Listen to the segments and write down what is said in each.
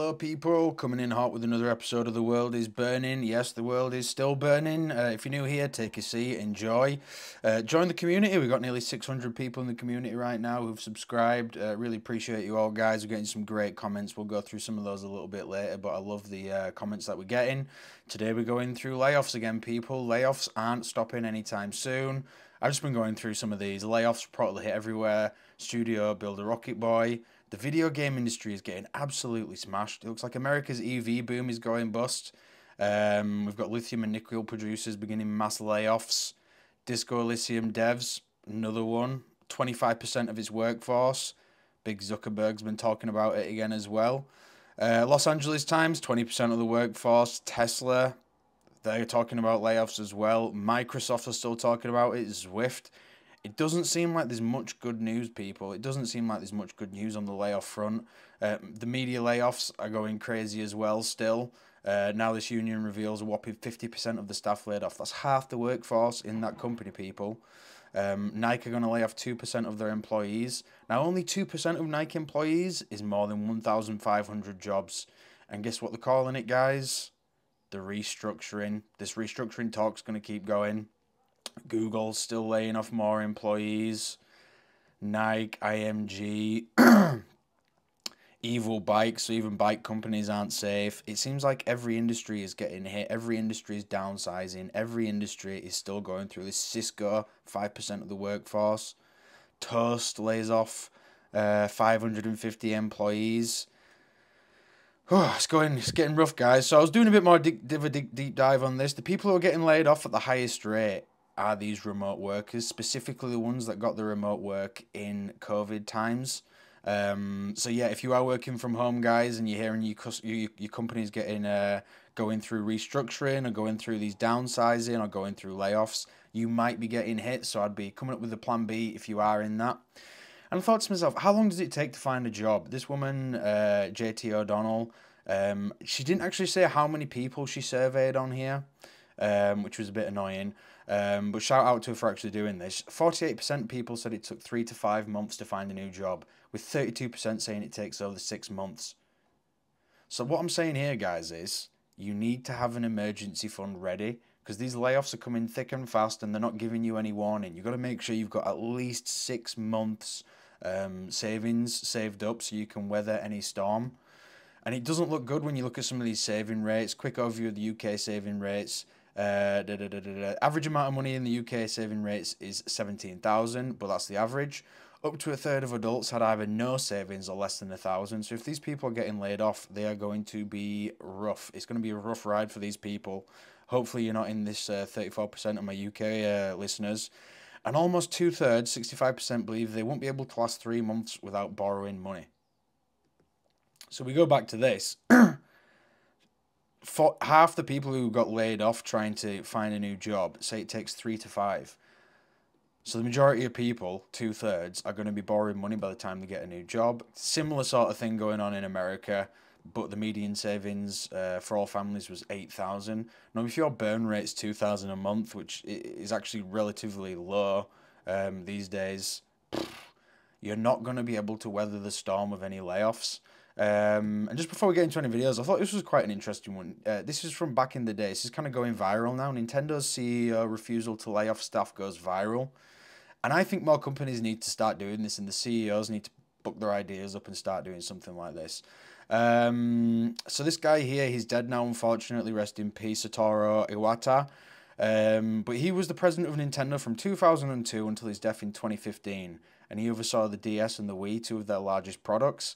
Hello people, coming in hot with another episode of The World is Burning. Yes, the world is still burning. If you're new here, take a seat, enjoy. Join the community. We've got nearly 600 people in the community right now who've subscribed. Really appreciate you all guys. We're getting some great comments. We'll go through some of those a little bit later, but I love the comments that we're getting. Today we're going through layoffs again, people. Layoffs aren't stopping anytime soon. I've just been going through some of these. Layoffs probably hit everywhere. Studio, Build a Rocket Boy. The video game industry is getting absolutely smashed. It looks like America's EV boom is going bust. We've got lithium and nickel producers beginning mass layoffs. Disco Elysium devs, another one. 25% of its workforce. Big Zuckerberg's been talking about it again as well. Los Angeles Times, 20% of the workforce. Tesla, they're talking about layoffs as well. Microsoft are still talking about it. Zwift. It doesn't seem like there's much good news, people. It doesn't seem like there's much good news on the layoff front. The media layoffs are going crazy as well still. Now this union reveals a whopping 50% of the staff laid off. That's half the workforce in that company, people. Nike are going to lay off 2% of their employees. Now, only 2% of Nike employees is more than 1,500 jobs. And guess what they're calling it, guys? The restructuring. This restructuring talk's going to keep going. Google's still laying off more employees. Nike, IMG, evil bikes, so even bike companies aren't safe. It seems like every industry is getting hit. Every industry is downsizing. Every industry is still going through this. Cisco, 5% of the workforce. Toast lays off 550 employees. It's getting rough, guys. So I was doing a bit more deep dive on this. The people who are getting laid off at the highest rate are these remote workers, specifically the ones that got the remote work in COVID times. So yeah, if you are working from home, guys, and you're hearing your company's getting going through restructuring or going through these downsizing or going through layoffs, you might be getting hit. So I'd be coming up with a plan B if you are in that. And I thought to myself, how long does it take to find a job? This woman, JT O'Donnell, she didn't actually say how many people she surveyed on here, which was a bit annoying. But shout out to her for actually doing this. 48% of people said it took 3 to 5 months to find a new job, with 32% saying it takes over 6 months. So what I'm saying here, guys, is you need to have an emergency fund ready, because these layoffs are coming thick and fast and they're not giving you any warning. You've got to make sure you've got at least 6 months savings saved up so you can weather any storm. And it doesn't look good when you look at some of these saving rates. Quick overview of the UK saving rates. Average amount of money in the UK saving rates is 17,000, but that's the average. Up to a third of adults had either no savings or less than 1,000. So if these people are getting laid off, they are going to be rough. It's going to be a rough ride for these people. Hopefully you're not in this 34% of my UK listeners. And almost 2/3, 65%, believe they won't be able to last 3 months without borrowing money. So we go back to this. For half the people who got laid off trying to find a new job say it takes 3 to 5. So the majority of people, 2/3, are going to be borrowing money by the time they get a new job. Similar sort of thing going on in America, but the median savings for all families was 8,000. Now, if your burn rate's 2,000 a month, which is actually relatively low these days, you're not going to be able to weather the storm of any layoffs. And just before we get into any videos, I thought this was quite an interesting one. This is from back in the day. This is kind of going viral now. Nintendo's CEO refusal to lay off staff goes viral. And I think more companies need to start doing this, and the CEOs need to book their ideas up and start doing something like this. So this guy here, he's dead now, unfortunately. Rest in peace, Satoru Iwata. But he was the president of Nintendo from 2002 until his death in 2015. And he oversaw the DS and the Wii, two of their largest products.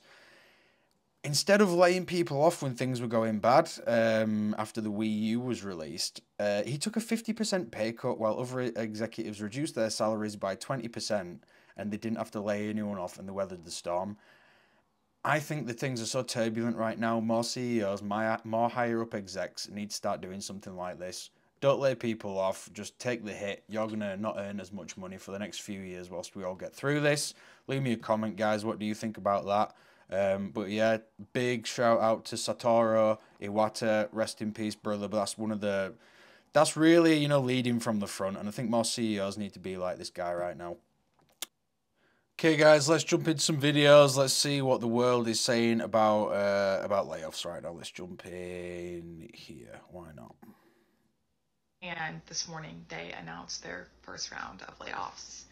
Instead of laying people off when things were going bad, after the Wii U was released, he took a 50% pay cut while other executives reduced their salaries by 20%, and they didn't have to lay anyone off, and they weathered the storm. I think that things are so turbulent right now. More CEOs, more higher up execs need to start doing something like this. Don't lay people off. Just take the hit. You're going to not earn as much money for the next few years whilst we all get through this. Leave me a comment, guys. What do you think about that? But yeah, big shout out to Satoru Iwata. Rest in peace, brother. But that's really, leading from the front. And I think more CEOs need to be like this guy right now. Okay, guys, let's jump into some videos. Let's see what the world is saying about layoffs right now. Let's jump in here. Why not? And this morning they announced their first round of layoffs.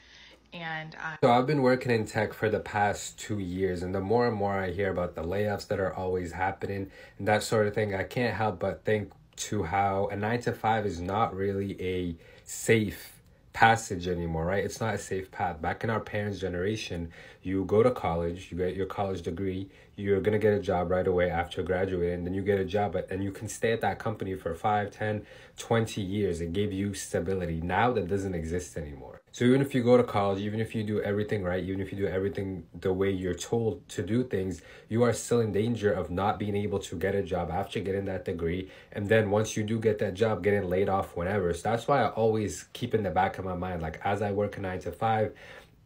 And So I've been working in tech for the past 2 years, and the more and more I hear about the layoffs that are always happening and that sort of thing, I can't help but think to how a 9 to 5 is not really a safe passage anymore, right? It's not a safe path. Back in our parents' generation, you go to college, you get your college degree, you're gonna get a job right away after graduating, then you get a job, and you can stay at that company for 5, 10, 20 years. It gave you stability. Now that doesn't exist anymore. So even if you go to college, even if you do everything right, even if you do everything the way you're told to do things, you are still in danger of not being able to get a job after getting that degree. And then once you do get that job, getting laid off whenever. So that's why I always keep in the back of my mind, like as I work a 9 to 5,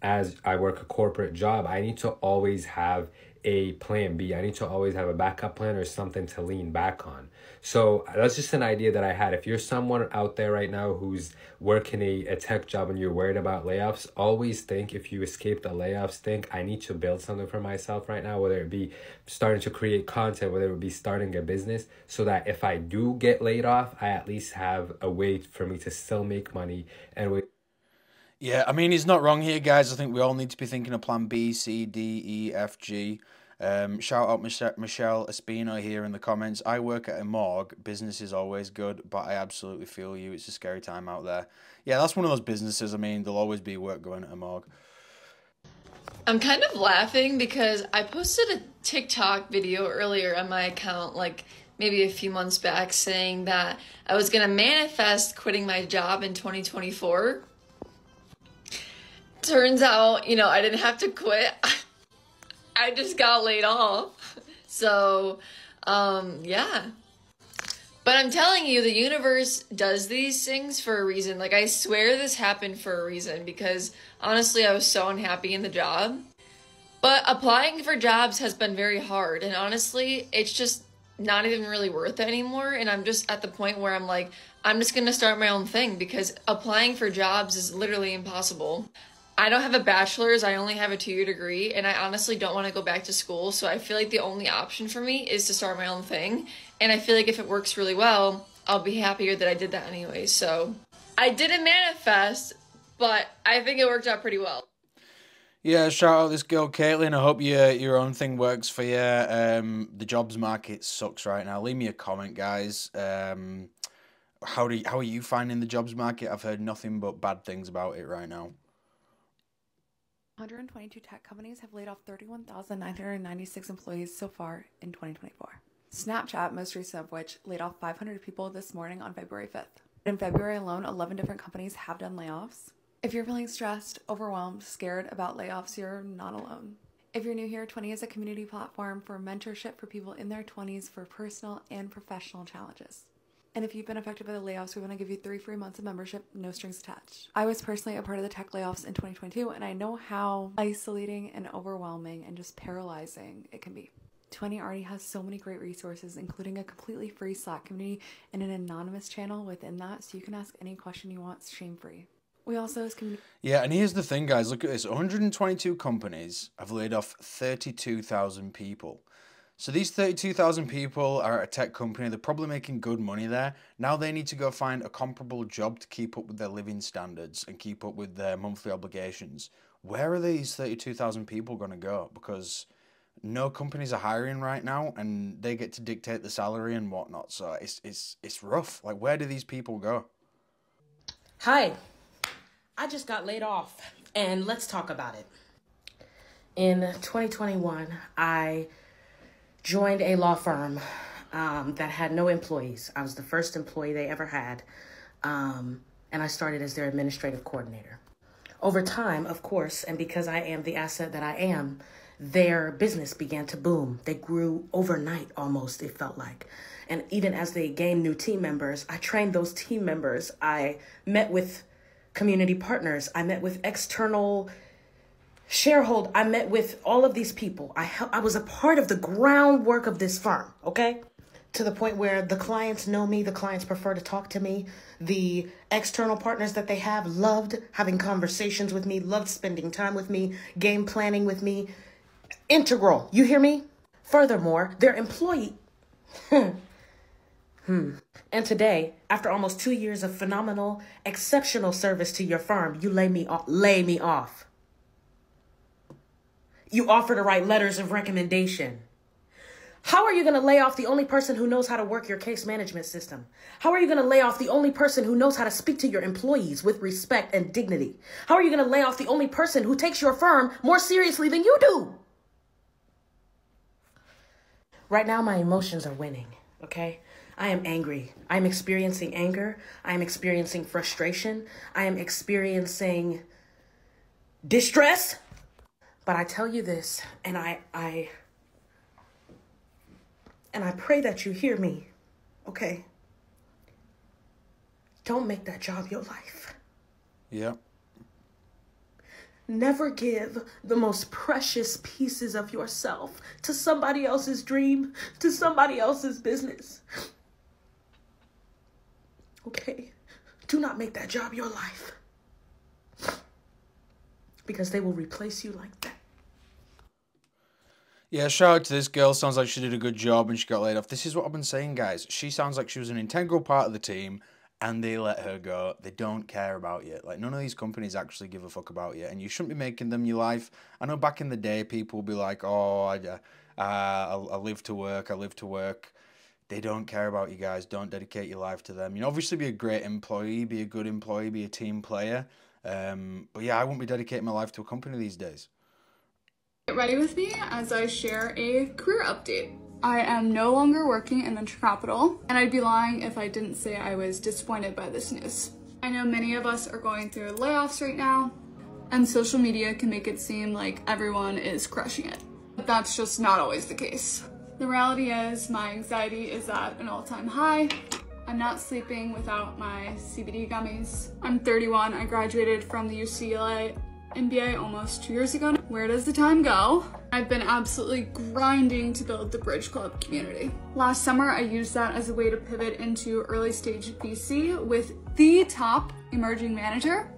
as I work a corporate job, I need to always have a plan B. I need to always have a backup plan or something to lean back on. So that's just an idea that I had. If you're someone out there right now who's working a tech job and you're worried about layoffs, always think, if you escape the layoffs, think, I need to build something for myself right now, whether it be starting to create content, whether it be starting a business, so that if I do get laid off, I at least have a way for me to still make money and wait. Yeah, I mean, he's not wrong here, guys. I think we all need to be thinking of plan B, C, D, E, F, G. Shout out Michelle Espino here in the comments. I work at a morgue. Business is always good, but I absolutely feel you. It's a scary time out there. Yeah, that's one of those businesses. I mean, there'll always be work going at a morgue. I'm kind of laughing because I posted a TikTok video earlier on my account, like maybe a few months back, saying that I was going to manifest quitting my job in 2024. Turns out, I didn't have to quit. I just got laid off. So, yeah. But I'm telling you, the universe does these things for a reason. Like, I swear this happened for a reason, because honestly, I was so unhappy in the job. But applying for jobs has been very hard. And honestly, it's just not even really worth it anymore. And I'm just at the point where I'm like, I'm just going to start my own thing, because applying for jobs is literally impossible. I don't have a bachelor's, I only have a 2-year degree, and I honestly don't want to go back to school, so I feel like the only option for me is to start my own thing, and I feel like if it works really well, I'll be happier that I did that anyway. So I didn't manifest, but I think it worked out pretty well. Yeah, shout out this girl Caitlin. I hope your own thing works for you. The jobs market sucks right now. Leave me a comment, guys. How are you finding the jobs market? I've heard nothing but bad things about it right now. 122 tech companies have laid off 31,996 employees so far in 2024. Snapchat, most recent of which, laid off 500 people this morning on February 5th. In February alone, 11 different companies have done layoffs. If you're feeling stressed, overwhelmed, scared about layoffs, you're not alone. If you're new here, 20 is a community platform for mentorship for people in their 20s for personal and professional challenges. And if you've been affected by the layoffs, we want to give you 3 free months of membership, no strings attached. I was personally a part of the tech layoffs in 2022, and I know how isolating and overwhelming and just paralyzing it can be. 20 already has so many great resources, including a completely free Slack community and an anonymous channel within that, so you can ask any question you want shame-free. We also as community. Yeah, and here's the thing, guys. Look at this. 122 companies have laid off 32,000 people. So these 32,000 people are at a tech company. They're probably making good money there. Now they need to go find a comparable job to keep up with their living standards and keep up with their monthly obligations. Where are these 32,000 people going to go? Because no companies are hiring right now, and they get to dictate the salary and whatnot. So it's rough. Like, where do these people go? Hi, I just got laid off, and let's talk about it. In 2021, I joined a law firm that had no employees. I was the first employee they ever had, and I started as their administrative coordinator. Over time, of course, and because I am the asset that I am, their business began to boom. They grew overnight almost, it felt like. And even as they gained new team members, I trained those team members. I met with community partners. I met with external shareholder. I met with all of these people. I was a part of the groundwork of this firm, okay? to the point where the clients know me, the clients prefer to talk to me. The external partners that they have loved having conversations with me, loved spending time with me, game planning with me. Integral, you hear me? Furthermore, their employee... And today, after almost 2 years of phenomenal, exceptional service to your firm, you lay me off. You offer to write letters of recommendation. How are you going to lay off the only person who knows how to work your case management system? How are you going to lay off the only person who knows how to speak to your employees with respect and dignity? How are you going to lay off the only person who takes your firm more seriously than you do? Right now, my emotions are winning, okay? I am angry. I am experiencing anger. I am experiencing frustration. I am experiencing distress. But I tell you this, and I pray that you hear me, okay? Don't make that job your life. Yeah. Never give the most precious pieces of yourself to somebody else's dream, to somebody else's business. Okay? Do not make that job your life. Because they will replace you like that. Yeah, shout out to this girl. Sounds like she did a good job and she got laid off. This is what I've been saying, guys. She sounds like she was an integral part of the team and they let her go. They don't care about you. Like, none of these companies actually give a fuck about you, and you shouldn't be making them your life. I know back in the day, people would be like, oh, I live to work, I live to work. They don't care about you guys. Don't dedicate your life to them. You know, obviously be a great employee, be a good employee, be a team player. But yeah, I won't be dedicating my life to a company these days. Get ready with me as I share a career update. I am no longer working in venture capital, and I'd be lying if I didn't say I was disappointed by this news. I know many of us are going through layoffs right now, and social media can make it seem like everyone is crushing it. But that's just not always the case. The reality is my anxiety is at an all-time high. I'm not sleeping without my CBD gummies. I'm 31. I graduated from the UCLA MBA almost 2 years ago. Where does the time go? I've been absolutely grinding to build the Bridge Club community. Last summer, I used that as a way to pivot into early stage VC with the top emerging manager,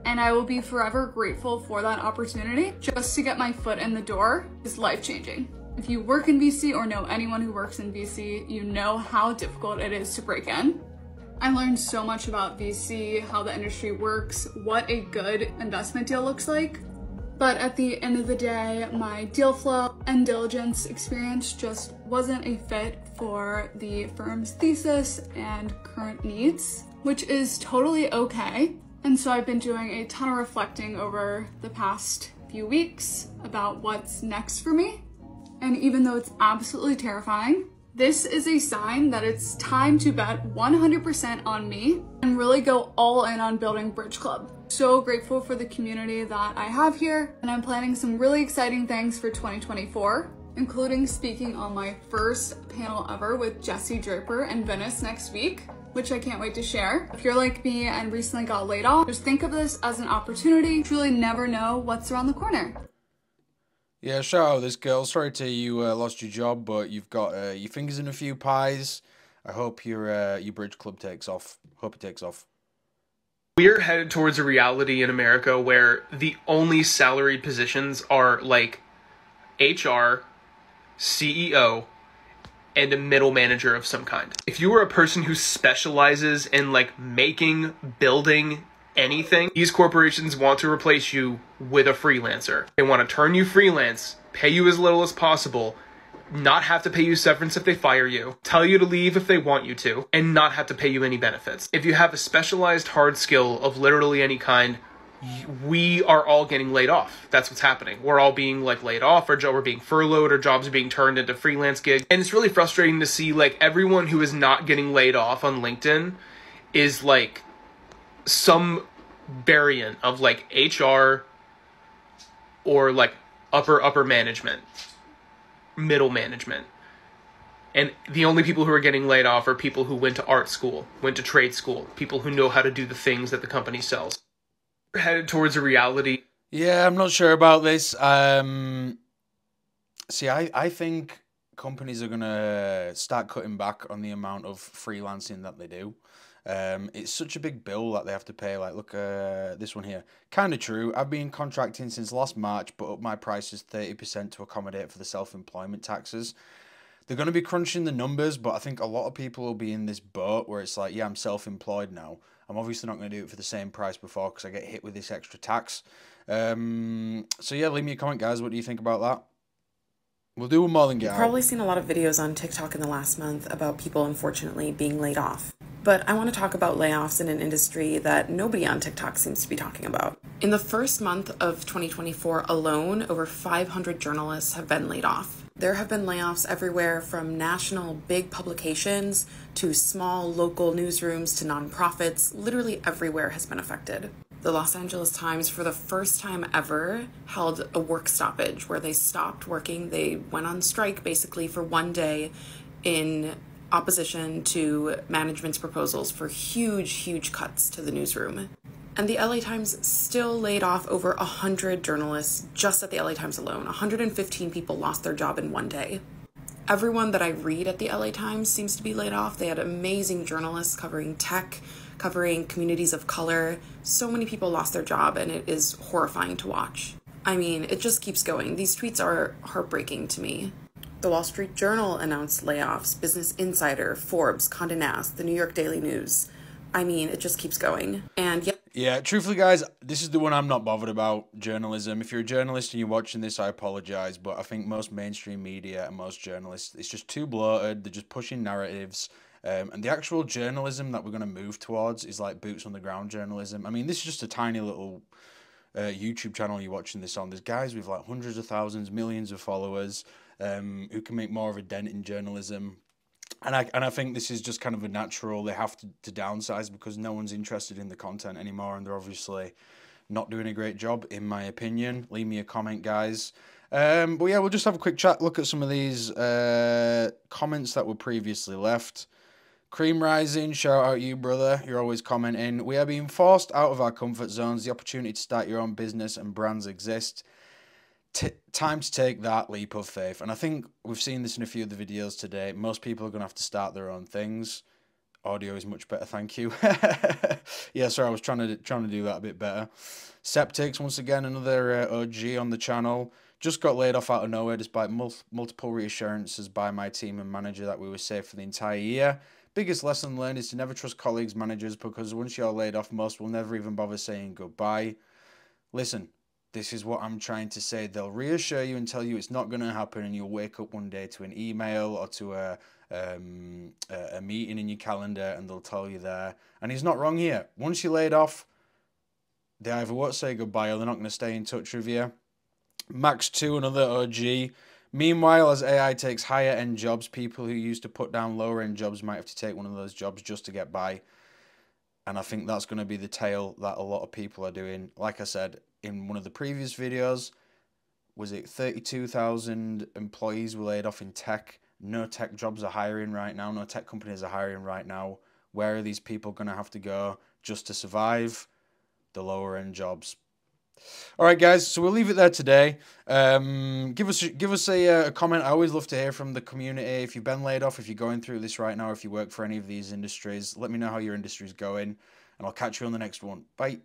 and I will be forever grateful for that opportunity. Just to get my foot in the door is life-changing. If you work in VC or know anyone who works in VC, you know how difficult it is to break in. I learned so much about VC, how the industry works, what a good investment deal looks like. But at the end of the day, my deal flow and diligence experience just wasn't a fit for the firm's thesis and current needs, which is totally okay. And so I've been doing a ton of reflecting over the past few weeks about what's next for me. And even though it's absolutely terrifying, this is a sign that it's time to bet 100% on me and really go all in on building Bridge Club. So grateful for the community that I have here, and I'm planning some really exciting things for 2024, including speaking on my first panel ever with Jesse Draper and Venice next week, which I can't wait to share. If you're like me and recently got laid off, just think of this as an opportunity. You truly never know what's around the corner. Yeah, shout out this girl. Sorry to you lost your job, but you've got your fingers in a few pies. I hope your Bridge Club takes off. Hope it takes off. We're headed towards a reality in America where the only salaried positions are like HR, CEO, and a middle manager of some kind. If you are a person who specializes in like making, building, anything, these corporations want to replace you with a freelancer. They want to turn you freelance, pay you as little as possible, not have to pay you severance if they fire you, tell you to leave if they want you to, and not have to pay you any benefits. If you have a specialized hard skill of literally any kind, we are all getting laid off. That's what's happening. We're all being like laid off, or we're being furloughed, or jobs are being turned into freelance gigs. And it's really frustrating to see like everyone who is not getting laid off on LinkedIn is like some variant of like HR or like upper management, middle management. And the only people who are getting laid off are people who went to art school, went to trade school, people who know how to do the things that the company sells. We're headed towards a reality. Yeah, I'm not sure about this. See, I think companies are going to start cutting back on the amount of freelancing that they do. It's such a big bill that they have to pay. Like, look, this one here. Kind of true. I've been contracting since last March, but up my prices 30% to accommodate for the self-employment taxes. They're going to be crunching the numbers, but I think a lot of people will be in this boat where it's like, yeah, I'm self-employed now. I'm obviously not going to do it for the same price before because I get hit with this extra tax. So yeah, leave me a comment, guys. What do you think about that? We'll do one more than get out. You've probably seen a lot of videos on TikTok in the last month about people unfortunately being laid off. But I want to talk about layoffs in an industry that nobody on TikTok seems to be talking about. In the first month of 2024 alone, over 500 journalists have been laid off. There have been layoffs everywhere from national big publications to small local newsrooms to nonprofits. Literally everywhere has been affected. The Los Angeles Times, for the first time ever, held a work stoppage where they stopped working. They went on strike basically for one day in opposition to management's proposals for huge cuts to the newsroom. And the LA Times still laid off over 100 journalists just at the LA Times alone. 115 people lost their job in one day. Everyone that I read at the LA Times seems to be laid off. They had amazing journalists covering tech, covering communities of color. So many people lost their job, and it is horrifying to watch. I mean, it just keeps going. These tweets are heartbreaking to me. The Wall Street Journal announced layoffs, Business Insider, Forbes, Condé Nast, the New York Daily News. I mean, it just keeps going. And yeah, truthfully, guys, this is the one I'm not bothered about, journalism. If you're a journalist and you're watching this, I apologize, but I think most mainstream media and most journalists, it's just too bloated. They're just pushing narratives. And the actual journalism that we're going to move towards is like boots on the ground journalism. I mean, this is just a tiny little YouTube channel you're watching this on. There's guys with like hundreds of thousands, millions of followers who can make more of a dent in journalism. And I think this is just kind of a natural. They have to downsize because no one's interested in the content anymore, and they're obviously not doing a great job, in my opinion. Leave me a comment, guys. But yeah, we'll just have a quick chat, look at some of these comments that were previously left. Cream Rising, shout out you, brother. You're always commenting. We are being forced out of our comfort zones. The opportunity to start your own business and brands exist. Time to take that leap of faith. And I think we've seen this in a few of the videos today. Most people are going to have to start their own things. Audio is much better, thank you. Yeah, sorry, I was trying to do that a bit better. Septics, once again, another OG on the channel. Just got laid off out of nowhere despite multiple reassurances by my team and manager that we were safe for the entire year. Biggest lesson learned is to never trust colleagues, managers, because once you're laid off, most will never even bother saying goodbye. Listen, this is what I'm trying to say. They'll reassure you and tell you it's not going to happen, and you'll wake up one day to an email or to a meeting in your calendar, and they'll tell you there. And he's not wrong here. Once you're laid off, they either won't say goodbye or they're not going to stay in touch with you. Max2, another OG. Meanwhile, as AI takes higher-end jobs, people who used to put down lower-end jobs might have to take one of those jobs just to get by. And I think that's going to be the tale that a lot of people are doing. Like I said in one of the previous videos, was it 32,000 employees were laid off in tech? No tech jobs are hiring right now. No tech companies are hiring right now. Where are these people going to have to go just to survive? The lower-end jobs. All right, guys, so we'll leave it there today. Give us a comment. I always love to hear from the community. If you've been laid off, if you're going through this right now, if you work for any of these industries, let me know how your industry is going, and I'll catch you on the next one. Bye.